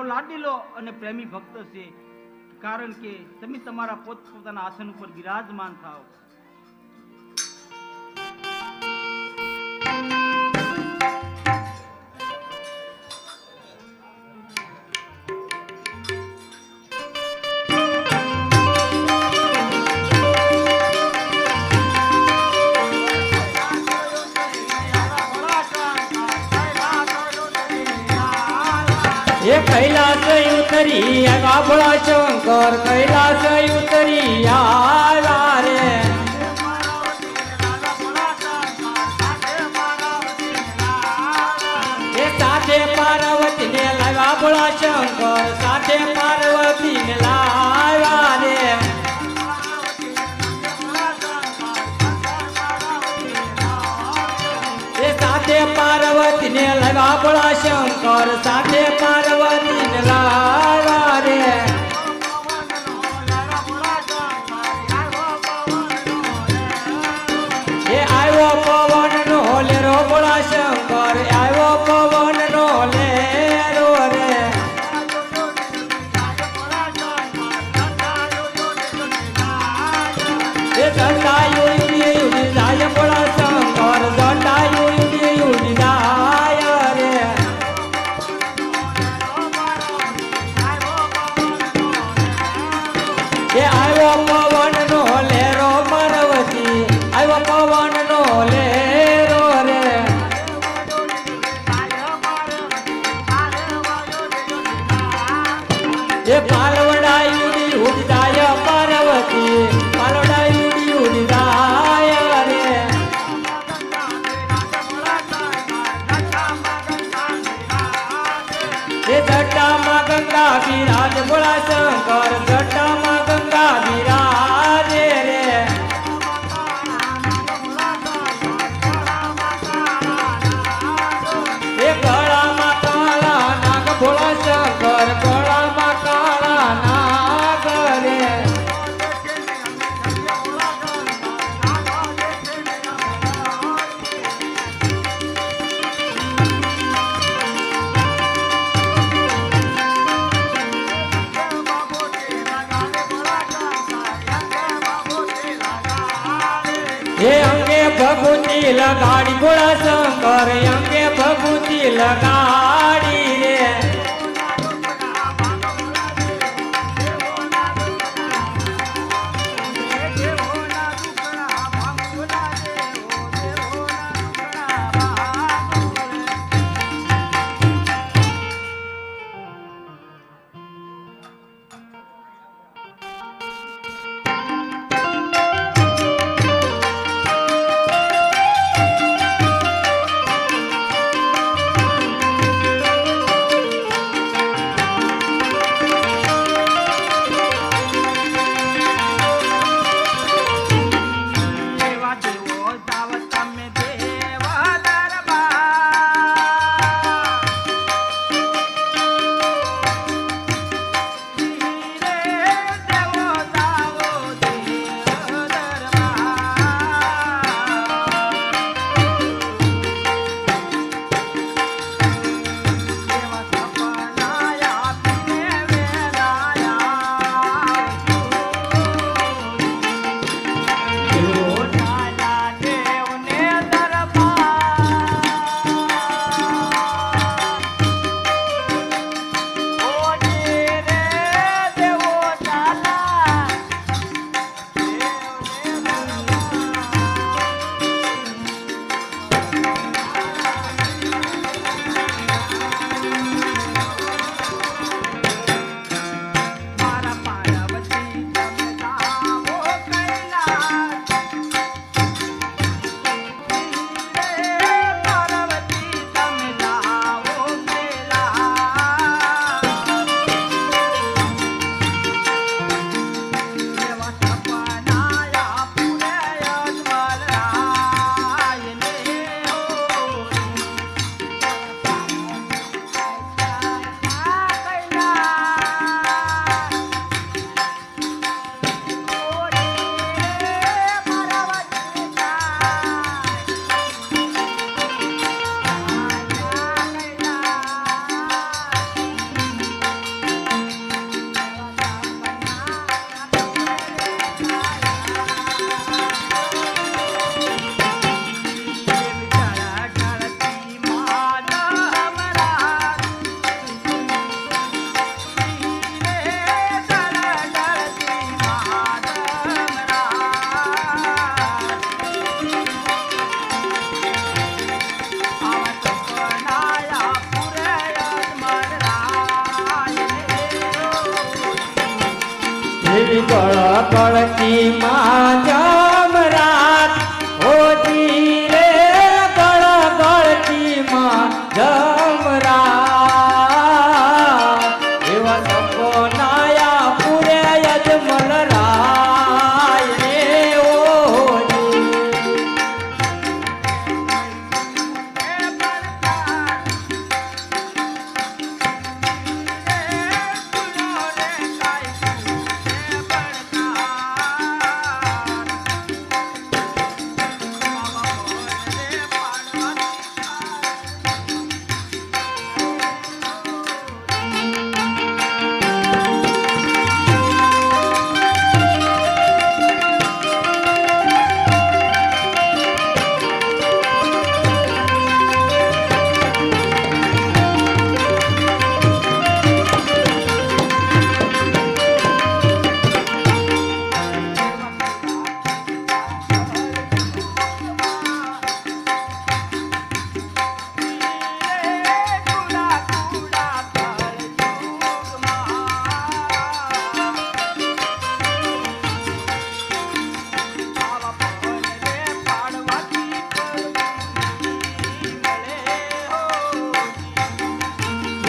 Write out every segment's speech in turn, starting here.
મારો લાડીલો અને પ્રેમી ભક્ત છે, કારણ કે તમે તમારા પોતપોતાના આસન ઉપર બિરાજમાન થાઓ. ये कैलास उतरी गाभड़ा शंकर कैलास उतरी आला रे. ये साथे पार्वती ने लगा भोला शंकर साथे पार्वती ने लाया रे. साथे पार्वती ने लगा भोला शंकर साथे पार्वती ने लाया रे. ये आयो पवन नो ले रो भोला शंकर आयो पवन नो ले रो रे. ये जटायु उड़ी जाय भोला शंकर जटायु उड़ी जाय रे. ये आयो पवन नो ले रो पार्वती आयो पवन नो ले रो रे. ये पालवड़ा उड़ी जाय पार्वती पालवड़ा उड़ी जाय रे. ये जटा मा गंगा विराज भोला शंकर जटा मा गंगा विराज रे. ये गळा मा काला नाग भोला शंकर गळा मा काला नाग रे. ये अंगे भगवती लगाड़ी भोला शंकर अंगे भगवती लगाड़ी रे. ગળ ગળતી માં જમરાત હોતી રે ગળ ગળતી માં જમરાત એવા સપનાયા પૂરે યજમલ રાય રે ઓજી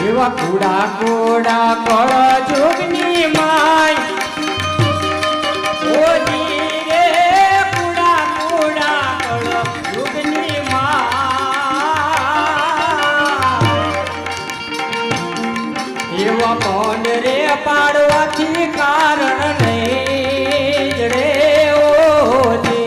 એવા કુડા કુડા કળ જોગની માય ઓજી રે કુડા કુડા કળ જોગની માય એવા કોણ રે પાડવાથી કારણ નહીં રે ઓજી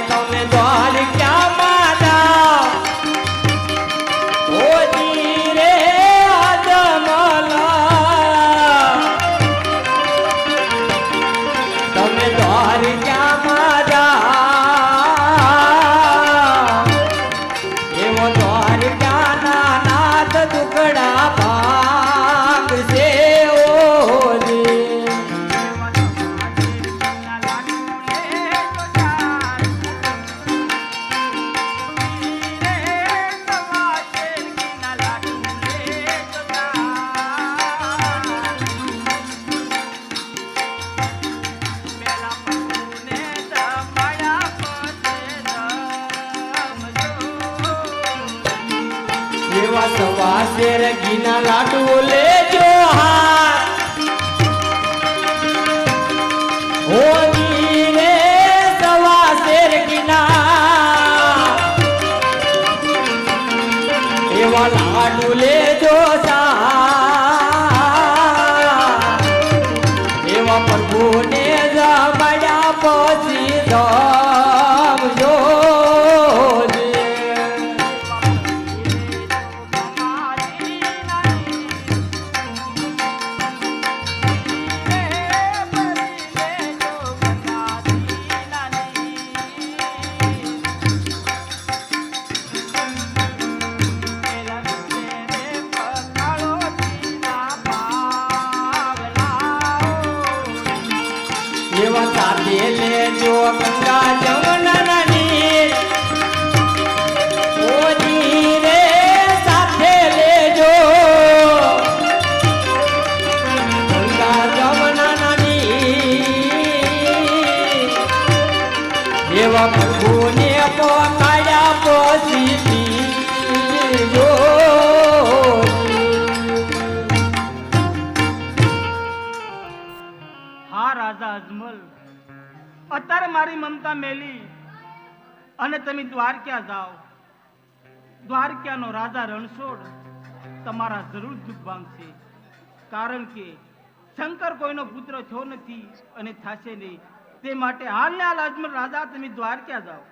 તમે દ્વારકા માતા ઓજી રે આદમલા તમે દ્વારકા માતા એવો દ્વારકા ના નાથ દુકડા ભાગ છે ઓજી એવા સવા શેર ઘીના લાડુ લેજો હાથ હોની રે સવા શેર ઘીના એવા લાડુ લેજો સાથ એવા પ્રભુને જમાડ્યા પછી જમજો એવા સાથે લેજો ગંગા જમના નીર ઓજી રે સાથે લેજો ગંગા જમના નીર એવા પ્રભુને પકાડ્યા પછી પીજો હા રાજા અજમલ, અત્યારે મારી મમતા મેલી અને તમે દ્વારકા જાઓ. દ્વારકાનો રાજા રણછોડ તમારા જરૂર દુઃખ ભાંગશે, કારણ કે શંકર કોઈનો પુત્ર થયો નથી અને થાશે નહીં. તે માટે હાલને હાલ અજમલ રાજા તમે દ્વારકા જાઓ.